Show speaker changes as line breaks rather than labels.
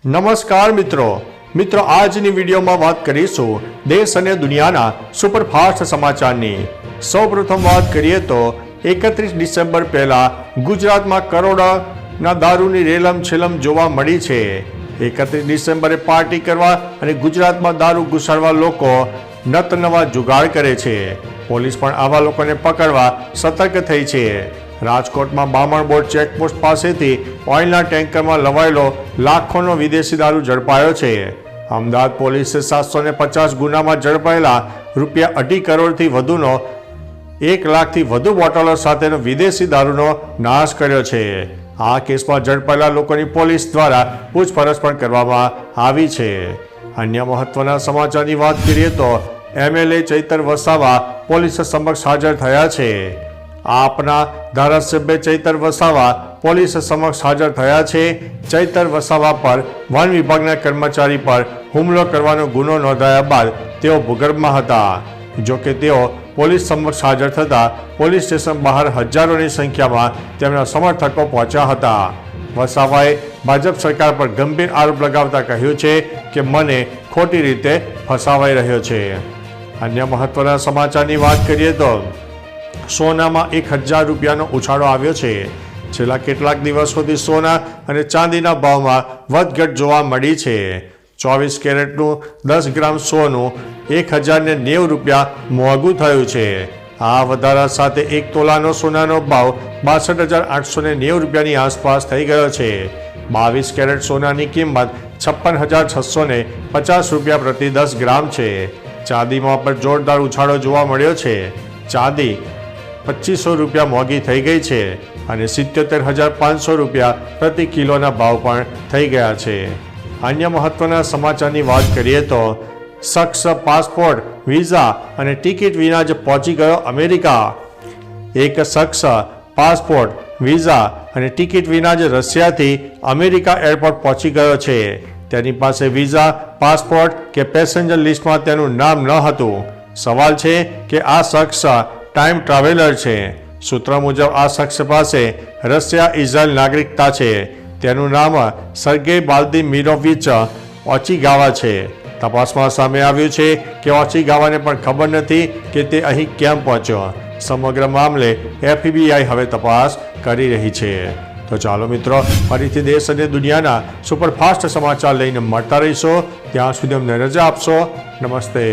નમસ્કાર મિત્રો આજની વિડીયોમાં વાત કરીશું દેશ અને દુનિયાના સુપરફાસ્ટ સમાચારની। સૌપ્રથમ વાત કરીએ તો 31 ડિસેમ્બર પહેલા ગુજરાતમાં કરોડોના દારૂની રેલમ છેલમ જોવા મળી છે। 31 ડિસેમ્બરે પાર્ટી કરવા અને ગુજરાતમાં દારૂ ઘુસાડવા લોકો નતનવા જુગાડ કરે છે। પોલીસ પણ આવા લોકોને પકડવા સતર્ક થઈ છે। રાજકોટમાં બામણ બોર્ડ ચેકપોસ્ટ પાસેથી ઓઇલના ટેન્કરમાં લવાયેલો લાખોનો વિદેશી દારૂ ઝડપાયો છે। અમદાવાદ પોલીસે 750 ગુનામાં ઝડપાયેલા ₹2.5 કરોડથી વધુનો 1 લાખથી વધુ બોટલો સાથેનો વિદેશી દારૂનો નાશ કર્યો છે। આ કેસમાં ઝડપાયેલા લોકોની પોલીસ દ્વારા પૂછપરછ પણ કરવામાં આવી છે। અન્ય મહત્વના સમાચારની વાત કરીએ તો MLA ચૈતર વસાવા પોલીસ સમક્ષ હાજર થયા છે। આપના ધારાસભ્ય ચૈતર વસાવા પોલીસ સમક્ષ હાજર થયા છે। ચૈતર વસાવા પર વન વિભાગના કર્મચારી પર હુમલો કરવાનો ગુનો નોંધાયા બાદ તેઓ ભૂગર્ભમાં હતા। જોકે તેઓ પોલીસ સમક્ષ હાજર થતા પોલીસ સ્ટેશન બહાર હજારોની સંખ્યામાં તેમના સમર્થકો પહોંચ્યા હતા। વસાવાએ ભાજપ સરકાર પર ગંભીર આરોપ લગાવતા કહ્યું છે કે મને ખોટી રીતે ફસાવાઈ રહ્યો છે। અન્ય મહત્વના સમાચારની વાત કરીએ તો સોનામાં 1000 રૂપિયાનો ઉછાળો આવ્યો છે। છેલ્લા કેટલાક દિવસોથી સોના અને ચાંદીના ભાવમાં વધઘટ જોવા મળી છે। 24 કેરેટનું 10 ગ્રામ સોનું 1090 રૂપિયા મોંઘું થયું છે। આ વધારા સાથે 1 તોલાનો સોનાનો ભાવ 62,890 રૂપિયાની આસપાસ થઈ ગયો છે। 22 કેરેટ સોનાની કિંમત 56,650 રૂપિયા પ્રતિ 10 ગ્રામ છે। ચાંદીમાં પણ જોરદાર ઉછાળો જોવા મળ્યો છે। ચાંદી 2500 રૂપિયા મોંઘી થઈ ગઈ છે અને 77,500 રૂપિયા પ્રતિ કિલોના ભાવ પણ થઈ ગયા છે। અન્ય મહત્વના સમાચારની વાત કરીએ તો શખ્સ પાસપોર્ટ વિઝા અને ટિકિટ વિના જ પહોંચી ગયો અમેરિકા। એક શખ્સ પાસપોર્ટ વિઝા અને ટિકિટ વિના જ રશિયાથી અમેરિકા એરપોર્ટ પહોંચી ગયો છે। તેની પાસે વિઝા પાસપોર્ટ કે પેસેન્જર લિસ્ટમાં તેનું નામ ન હતું। સવાલ છે કે આ શખ્સ ટાઈમ ટ્રાવેલર છે। સૂત્ર મુજબ આ શખ્સ પાસે રશિયા ઇઝરાયલ નાગરિકતા છે। તેનું નામ સર્ગેઈ બાલ્દિમીરોવિચ ઓચિગાવા છે। તપાસમાં સામે આવ્યું છે કે ઓચિગાવાને પણ ખબર નથી કે તે અહીં કેમ પહોંચ્યો। સમગ્ર મામલે FBI હવે તપાસ કરી રહી છે। તો ચાલો મિત્રો, ફરીથી દેશ અને દુનિયાના સુપરફાસ્ટ સમાચાર લઈને મળતા રહીશો। ત્યાં સુધી અમને રજા આપશો। નમસ્તે।